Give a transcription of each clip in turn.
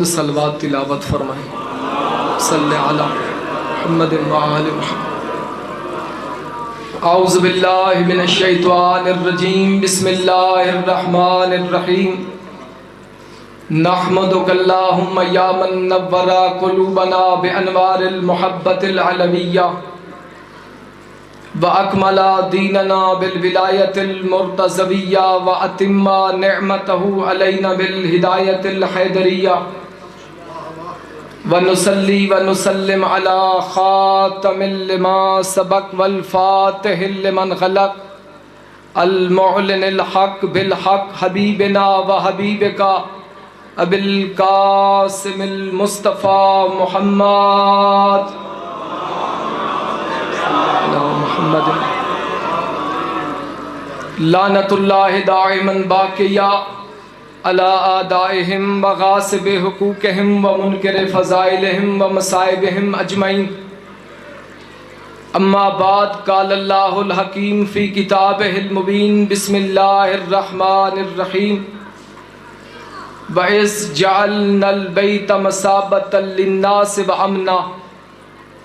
सलवात तिलावत फरमाएं। सल्ले अला मुहम्मद व आलि मुहम्मद। औज़ु बिल्लाहि मिनश शैतानिर रजीम। बिस्मिल्लाहिर रहमानिर रहीम। नहमदुक अल्लाहुम्मा या मन नव्वरा कुलूबना बि अनवारिल मुहब्बतिल अलविय्या व अकमला दीनना बिल विलायतिल मुर्तज़विय्या व अतिम्मा निअमतहु अलैना बिल हिदायतिल हैदरिय्या व नुसल्ली व नुसल्लिम अला खातमिल लिमा सबक वल फातिहिल लिमन खलक अल मुअलिनिल हक बिल हक हबीबिना व हबीबिका अबिल कासिमिल मुस्तफ़ा मुहम्मद लानतुल्लाहि दाइमन बाक़िया अला आदाइहिम व गासिब हुकूक़िहिम व मुनकिर फ़ज़ाइलिहिम व मसाइबिहिम अजमईन। अम्मा बाद क़ाल अल्लाहुल हकीम फ़ी किताबिहिल मुबीन। बिस्मिल्लाहिर रहमानिर रहीम। व इज़ जअलनल बैत मसाबतल लिन्नास व अमना।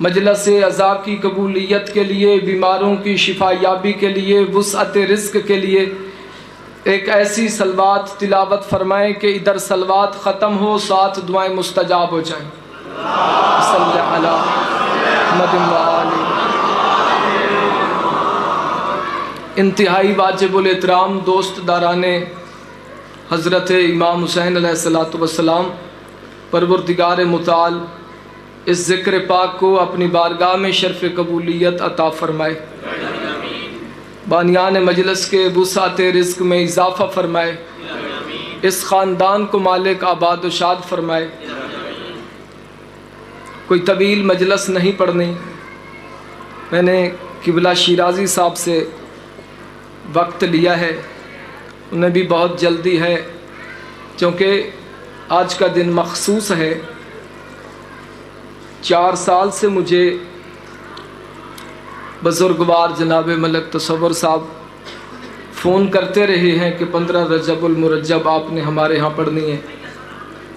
मजलिस अज़ा की कबूलियत के लिए, बीमारों की शिफायाबी के लिए, वुसअत रिज़्क़ के लिए एक ऐसी सलवात तिलावत फरमाएं कि इधर सलवात ख़त्म हो, साथ दुआएं मुस्तजाब हो जाएं। सल्ले अला मुहम्मद व आलि। इंतहाई वाजिबुल एहतराम दोस्त दाराने हज़रत इमाम हुसैन अलैहिस्सलातु वस्सलाम, परवरदिगार मुताल इस ज़िक्र पाक को अपनी बारगाह में शर्फ़ कबूलियत अता फ़रमाए। बानियान मजलिस के वुसात रिज़्क़ में इजाफ़ा फ़रमाए। इस ख़ानदान को मालिक आबाद व शाद फ़रमाए। कोई तवील मजलिस नहीं पढ़नी। मैंने किबला शिराज़ी साहब से वक्त लिया है, उन्हें भी बहुत जल्दी है क्योंकि आज का दिन मखसूस है। 4 साल से मुझे बुज़ुर्गवार जनाब मलक तसव्वुर साहब फ़ोन करते रहे हैं कि 15 रजबुल मुरज्जब आपने हमारे यहाँ पढ़नी है।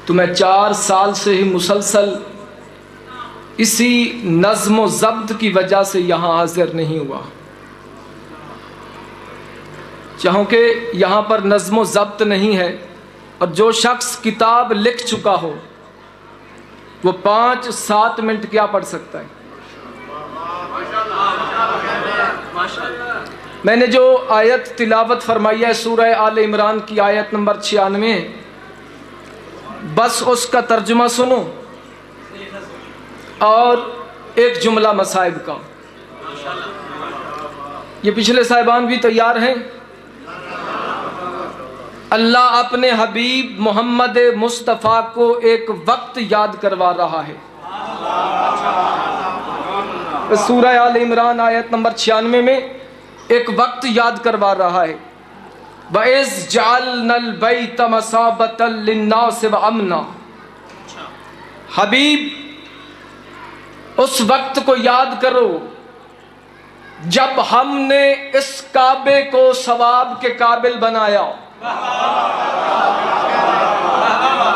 तो मैं 4 साल से ही मुसलसल इसी नज़्म व ज़ब्त की वजह से यहाँ हाज़िर नहीं हुआ। चाहों कि यहाँ पर नज़्म व ज़ब्त नहीं है, और जो शख्स किताब लिख चुका हो वो 5-7 मिनट क्या पढ़ सकता है। मैंने जो आयत तिलावत फरमाई है सूरह आल इमरान की आयत नंबर 96, बस उसका तर्जुमा सुनो और एक जुमला मसाइब का। ये पिछले साहिबान भी तैयार हैं। अल्लाह अपने हबीब मोहम्मद मुस्तफ़ा को एक वक्त याद करवा रहा है। सूरह आल इमरान आयत नंबर 96 में एक वक्त याद करवा रहा है। वइज़ जअलनल बैत मसाबतल लिन्नास व अमना। हबीब, उस वक्त को याद करो जब हमने इस काबे को सवाब के काबिल बनाया।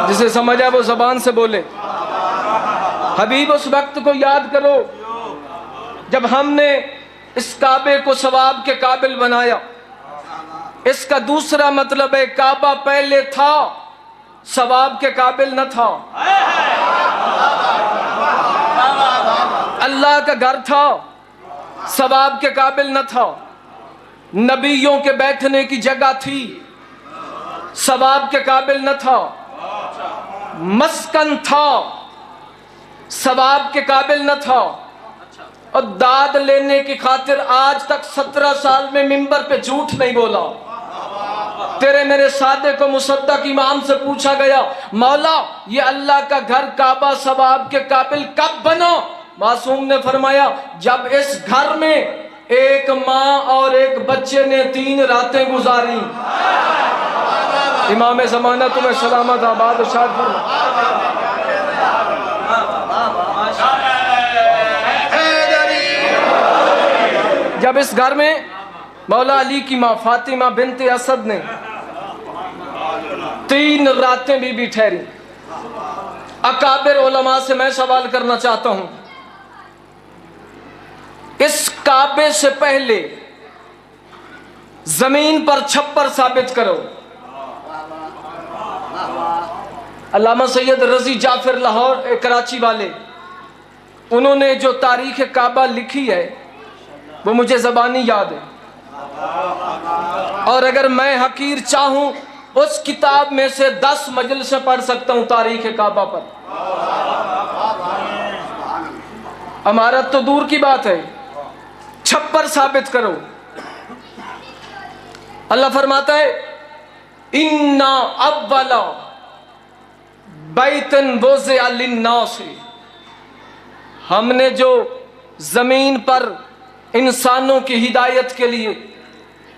जिसे समझ आए वो ज़बान से बोले। हबीब, उस वक्त को याद करो जब हमने इस काबे को सवाब के काबिल बनाया। इसका दूसरा मतलब है काबा पहले था, सवाब के काबिल न था। अल्लाह का घर था, सवाब के काबिल न था। नबियों के बैठने की जगह थी, सवाब के काबिल न था। मस्कन था, सवाब के काबिल न था। और दाद लेने की खातिर आज तक 17 साल में मिंबर पे झूठ नहीं बोला। तेरे मेरे सादे को मुसद्दक इमाम से पूछा गया, मौला ये अल्लाह का घर काबा सवाब के काबिल कब बना? मासूम ने फरमाया, जब इस घर में एक माँ और एक बच्चे ने 3 रातें गुजारी। इमाम ज़माना तुम्हें सलामत आबाद शाद फरमा। जब इस घर में मौला अली की माँ फातिमा बिन्त असद ने 3 रातें बीबी ठहरी। अकाबिर उलमा से मैं सवाल करना चाहता हूं, इस काबे से पहले जमीन पर छप्पर साबित करो। अल्लामा सैयद रजी जाफर लाहौर कराची वाले, उन्होंने जो तारीख काबा लिखी है वो मुझे ज़बानी याद है, और अगर मैं हकीर चाहूं उस किताब में से 10 मजलिसें पढ़ सकता हूं तारीख काबा पर। अमारत तो दूर की बात है, छप्पर साबित करो। अल्लाह फरमाता है इन्ना अव्वला बैतन वुज़िअ लिन्नास, हमने जो जमीन पर इंसानों की हिदायत के लिए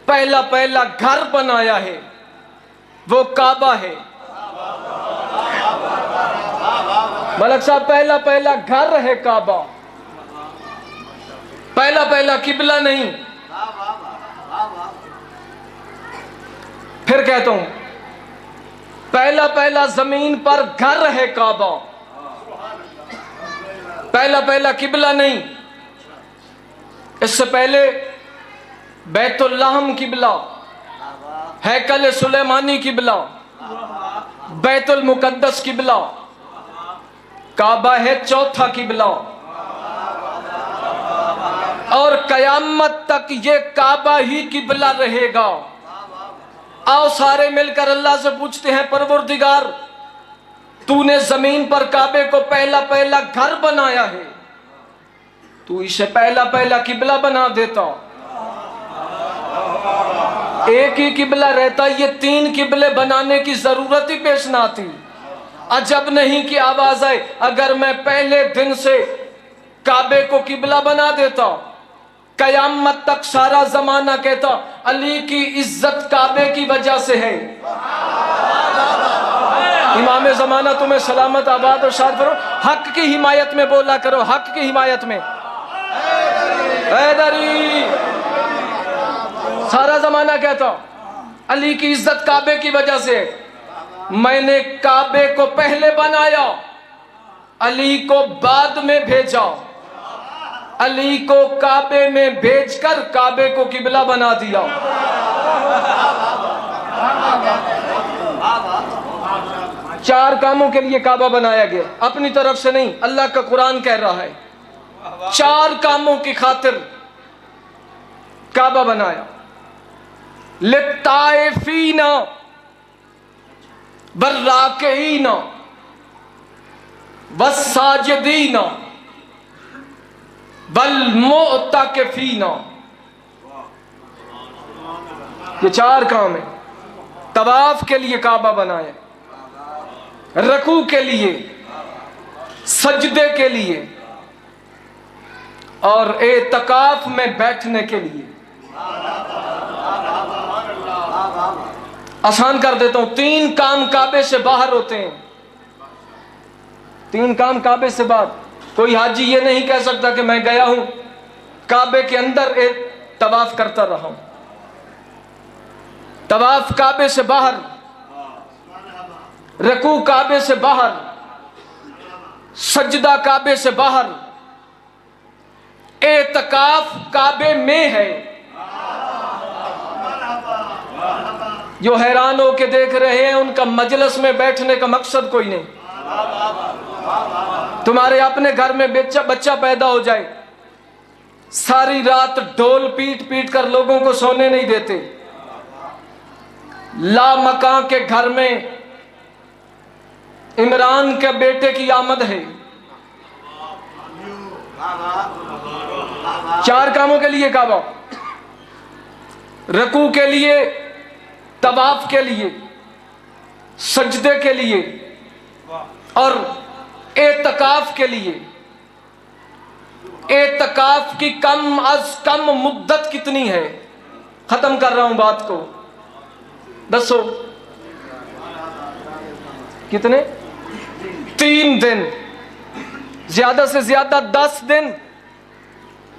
पहला पहला घर बनाया है वो काबा है। मलक साहब, पहला पहला घर है काबा, पहला पहला किबला नहीं। फिर कहता हूं, पहला पहला जमीन पर घर है काबा, पहला पहला किबला नहीं। इससे पहले बैतुल्लाहम किबला, हैकल सुलेमानी किबला, बैतुल मुकद्दस किबला, काबा है चौथा किबला, और कयामत तक ये काबा ही किबला रहेगा। आओ सारे मिलकर अल्लाह से पूछते हैं, परवरदिगार तूने जमीन पर काबे को पहला पहला घर बनाया है, तू इसे पहला पहला किबला बना देता। एक ही किबला रहता, ये 3 किबले बनाने की जरूरत ही पेश ना आती। अजब नहीं कि आवाज आए, अगर मैं पहले दिन से काबे को किबला बना देता, कयामत तक सारा जमाना कहता अली की इज्जत काबे की वजह से है। इमाम जमाना तुम्हें सलामत आबाद और शाद करो, हक की हिमायत में बोला करो, हक की हिमायत में। हैदरी, सारा जमाना कहता अली की इज्जत काबे की वजह से। मैंने काबे को पहले बनाया, अली को बाद में भेजा, अली को काबे में भेजकर काबे को किबला बना दिया। चार कामों के लिए काबा बनाया गया, अपनी तरफ से नहीं, अल्लाह का कुरान कह रहा है। 4 कामों की खातिर काबा बनाया। लित्ताइफीना बर्राकीना वस्साजिदीना वल्मुअतकिफीना, ये 4 काम है। तवाफ के लिए काबा बनाया, रकू के लिए, सजदे के लिए, और एतकाफ में बैठने के लिए। आसान कर देता हूं, 3 काम काबे से बाहर होते हैं, 3 काम काबे से बाहर। कोई हाजी ये नहीं कह सकता कि मैं गया हूं काबे के अंदर एक तवाफ करता रहा हूं। तवाफ काबे से बाहर, रकू काबे से बाहर, सजदा काबे से बाहर, एतकाफ काबे में है। जो हैरान होके देख रहे हैं उनका मजलिस में बैठने का मकसद कोई नहीं। तुम्हारे अपने घर में बच्चा पैदा हो जाए, सारी रात ढोल पीट पीट कर लोगों को सोने नहीं देते। लामकां के घर में इमरान के बेटे की आमद है। 4 कामों के लिए काबा, रकू के लिए, तवाफ के लिए, सजदे के लिए और एतकाफ के लिए। एतकाफ की कम अज कम मुद्दत कितनी है? खत्म कर रहा हूं बात को, दसो कितने? 3 दिन, ज्यादा से ज्यादा 10 दिन,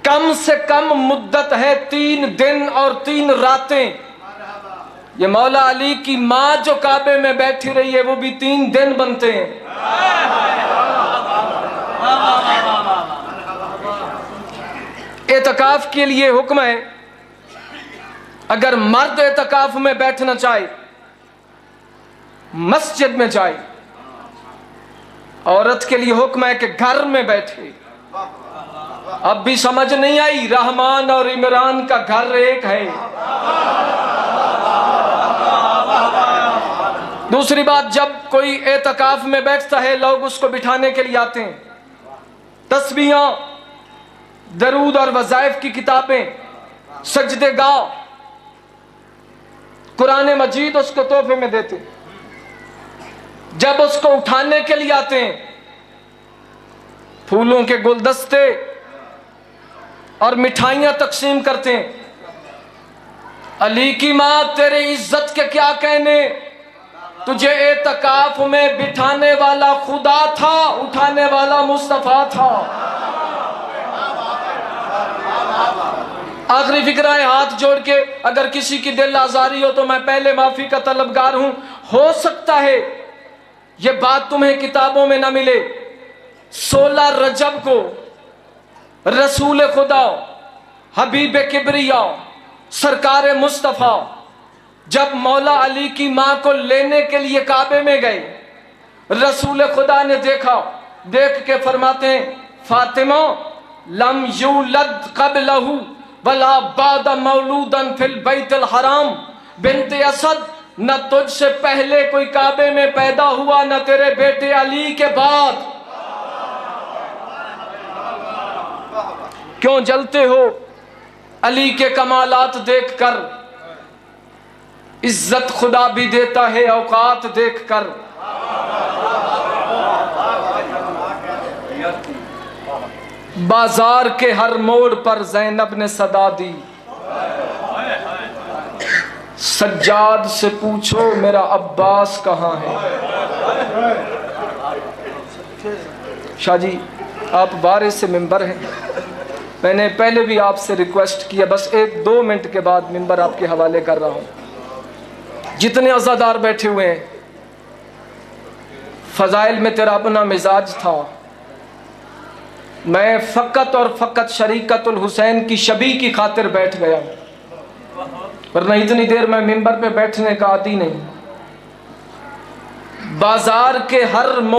कम से कम मुद्दत है 3 दिन और 3 रातें। ये मौला अली की मां जो काबे में बैठी रही है वो भी 3 दिन बनते हैं। एतकाफ के लिए हुक्म है, अगर मर्द एतकाफ में बैठना चाहे मस्जिद में जाए, औरत के लिए हुक्म है कि घर में बैठे। अब भी समझ नहीं आई, रहमान और इमरान का घर एक है। दूसरी बात, जब कोई एतकाफ में बैठता है लोग उसको बिठाने के लिए आते हैं, तस्बीहां, दरूद और वज़ाइफ की किताबें, सजदे गाओ, कुरान मजीद उसको तोहफे में देते। जब उसको उठाने के लिए आते हैं, फूलों के गुलदस्ते और मिठाइयां तकसीम करते हैं। अली की मां तेरे इज्जत के क्या कहने, तुझे एतकाफ में बिठाने वाला खुदा था, उठाने वाला मुस्तफा था। आखिरी फिक्रा है, हाथ जोड़ के अगर किसी की दिल आजारी हो तो मैं पहले माफी का तलबगार हूं। हो सकता है ये बात तुम्हें किताबों में ना मिले। 16 रजब को रसूल खुदा हबीब किबरिया सरकार मुस्तफा जब मौला अली की मां को लेने के लिए काबे में गए, रसूल खुदा ने देखा, देख के फरमाते हैं, फातिमा लम यूलद क़ब्लहु वला बाद मौलूदन फिल बैतुल हराम बिन्ते असद, न तुझसे पहले कोई काबे में पैदा हुआ, न तेरे बेटे अली के बाद। क्यों जलते हो अली के कमालात देखकर? इज्जत खुदा भी देता है औकात देखकर। बाजार के हर मोड़ पर ज़ैनब ने सदा दी, सज्जाद से पूछो मेरा अब्बास कहाँ है। शाह जी आप बारे से मिंबर हैं, मैंने पहले भी आपसे रिक्वेस्ट किया, बस 1-2 मिनट के बाद मिंबर आपके हवाले कर रहा हूँ। जितने अज़ादार बैठे हुए हैं, फ़ज़ाइल में तेरा अपना मिजाज था। मैं फ़कत और फ़कत शरीकतुल हुसैन की शबी की खातिर बैठ गया, वरना इतनी देर मैं मिंबर पे बैठने का आदी नहीं। बाजार के हर